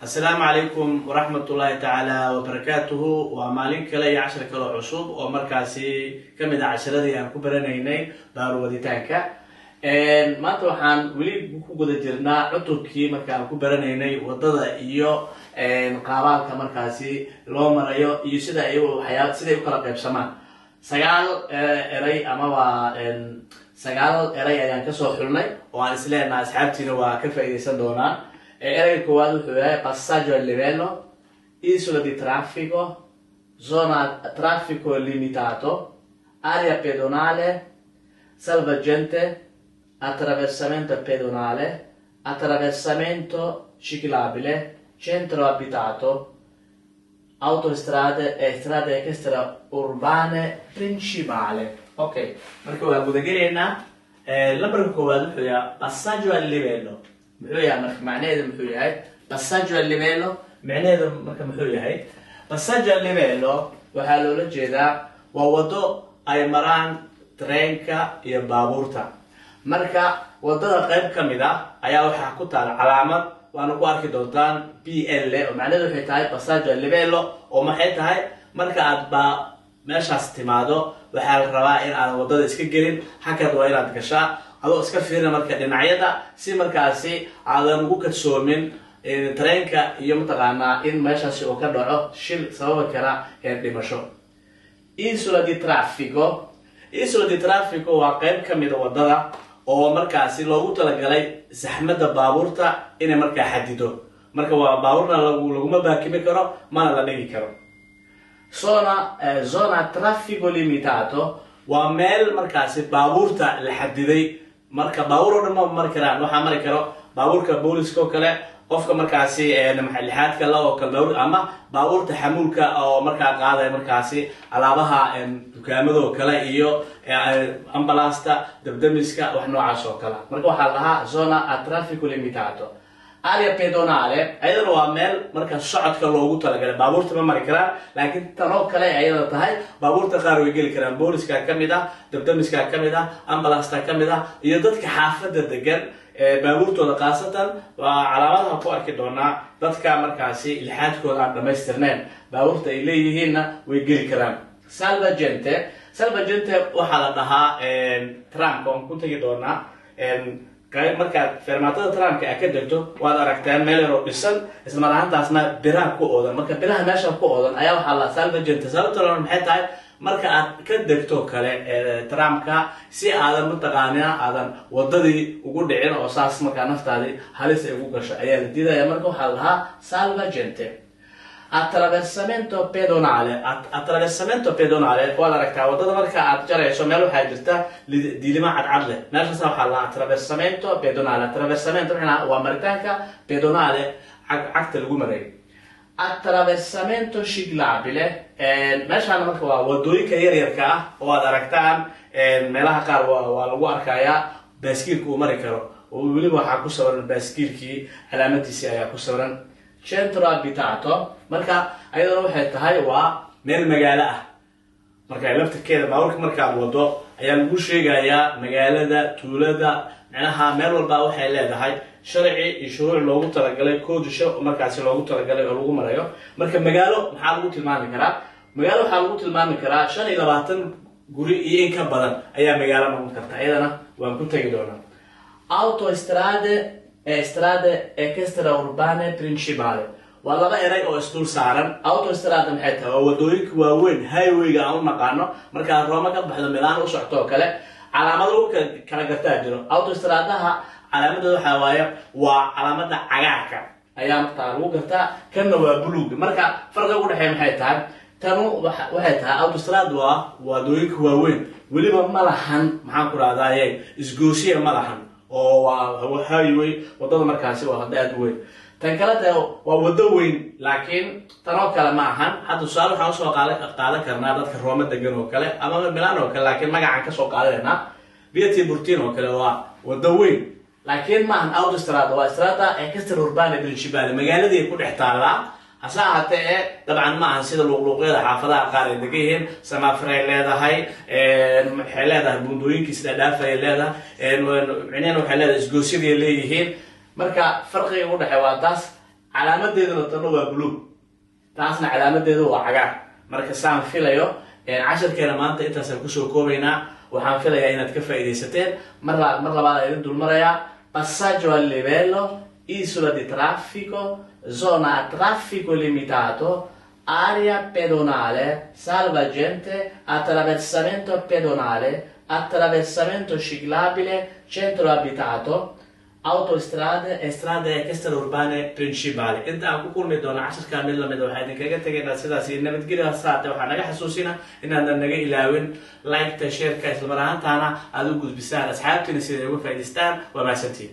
السلام عليكم ورحمة الله تعالى وبركاته ومالين كلا يعشر كلا عصوب ومركزي كم إذا عشرة أن كبرنايني دار وديتانكا ما توحان ولي بكو قد جرنا عطوكي مركان كبرنايني وضد إيو قابال كمركزي لو مريو إيو سيدا إيو حياة سيدا إيو كلا قيب سمان سقال إري أما سقال إري أيان كسو حلني وعن إسلام أصحابتنا وكيف إيسان دونا era il quadro è passaggio a livello, isola di traffico, zona traffico limitato, area pedonale, salvagente, attraversamento pedonale, attraversamento ciclabile, centro abitato, autostrade e strade extraurbane principale. Ok, marco la Budaghirina, la preoccupazione è passaggio a livello. محوية معناه محوية هاي passaggio a livello معناه محوية هاي passaggio a livello وحالو لجيدا ووضو أي مران ترينكا يا بابورتا مركا وضو قيب كمدا أيا وحا كنت على علامة وأنا كواركي دولتان PL ومعناه حيث هاي passaggio a livello ومحيث هاي مركا أدبا ماشا استمادو وحال الروائن على وضو اسكيجرين حكا دوائنا دكشا adoo iska fiirina marka dhinacyada si markaasi aadan ugu kadsoomin tareenka iyo mataqaanaa in meeshaasi uu ka dhaco shil sabab kara dhimasho. Isola di traffico waa qayb ka mid ah wadada oo markaasi loogu talagalay saxmadda baabuurta inay markaa xadido marka waa baabuurna laguma baakimi karo mana la dhigi karo. Zona traffico limitato waa meel markaasi baabuurta la xadiday marka baabuur oo dhan ma karaan waxa mari karo baabuurka booliska oo kale qofka markaasi maxalliyaadka la oo kale baabuur ama baabuurta xamuulka oo markaa qaaday markaasi alaabaha dukaamada oo kale iyo ambulance dabdamiska wax noocaas oo kale marka waxa la dhahaa zona a traffico limitato. Area pedonale ayadana waa meel marka socodka loogu talagalay baabuurta ma mari karaan laakiin tan oo kale ayada tahay baabuurta qaar way gali karaan booliska kamida dabdamiska kamida ambulance kamida iyo dadka xaafadda degan baabuurtooda qaasatan waa calaamadaha ku arki doonaa dadka markaasi ilxaadkooda aan dhamaystirneen baabuurta ay leeyihiinna way gali karaan. Salvagente waxa la dhahaa tramka oo ku tagi doonaa markaad fermaatada tramka ka degto waad aragtaan meel yar oo dhisan isla markaantaasna biraha ku oodan marka biraha meesha ku oodan ayaa waxa la salvagente sababtoo maxay tahay marka aad ka degto kale tramka si aadan mataqaanaa aadan wadadii ugu dhicin oo saas marka naftaadi halis ay ugu gasho ayaa la diidaya marka waxa la dhahaa salvagente. Attraversamento pedonale waa la aragtaa wadada marka aad jarayso meel waxa jirta diilima cadcad leh meeshaas waxa la attraversamento pedonale waa maritaanka pedonale cagta lagu maray. Attraversamento ciclabile meeshaan marka waa wadooyinka yaryarka ah oo aad aragtaan meelaha qaar waa lagu arkayaa baaskiilku uu mari karo oo waliba waxa ku sawiran baaskiilkii calaamadiisa ayaa ku sawiran. Centro abitato marka ayadana waxay tahay waa meel magaalo ah marka laftirkeeda baabuurka marka wado ayaa lagu sheegayaa magaalada tuulada macnaha meel walba waxay leedahay sharci iyo shuruuc loogu talagalay koodisho markaasi loogu talagalay oo lagu marayo marka magaalo maxaa lagu tilmaami karaa magaalo waxa lagu tilmaami karaa 25 guri iyo in ka badan ayaa magaalo noqon karta ayadana waan ku tagi doonaa. Strade extraurbane principale waa laba eray oo isdul saaran. Autostrada maxay tahay wadooyinka waaweyn highway-ga aan u naqaano marka Roma ka baxdo Milan u socto kale calaamad lagu kala gartaa jiro. Autostradaha calaamada waxa waaye waa calaamada cagaarka ayaa markaa lagu gartaa kana waa buluug marka farqiga u dhaxeeya maxay tahay tanu waxay tahay autostrada waa wadooyinka waaweyn waliba ma lahan maxaan ku raadayay isgoosiye ma lahan oo waa highway wadada markaasi waa hadaad weyn tan kale waa wado weyn laakiin tan oo kale ma ahan hadda su'aal waxaan soo qaadan karnaa dadka Roma degan oo kale ama Milan oo kale laakiin magacan ka soo qaadayna Via Tiburtino oo kale waa wado weyn laakiin ma ahan autostrada waa strada extraurbane principale magaaladii ku dhex taala هساعته طبعا ما هنسيد اللوقية حافظة قارئ دقيقين سمافرة لهذا حلاده بندوين كسلادافة لهذا عنين وحلاده إسقوسية اللي هين مركا فرق يقول حوادث calaamadeeduna tan waa blue taasna calaamadeedu waa cagaar marka saan filayo casharkeena maanta intaas aan kusoo koobaynaa waxaan filayaa inaad ka faa'iidaysateen mar labaad ayaan dul marayaa passaggio al livello isola di traffico zona a traffico limitato area pedonale salvagente attraversamento pedonale attraversamento ciclabile centro abitato autostrade e strade extraurbane principali inta aan ku kulmi doono casharka mid lamid waxaa idinkaga tegaynaa sidaas iyo nabadgelyo saate waxaa naga xasuusina inaadan naga ilaawin like-ta share-ka isla mar ahaantaana aad u gudbisaan asxaabtiina sida ay uga faa'iidaystaan waa mahadsantiin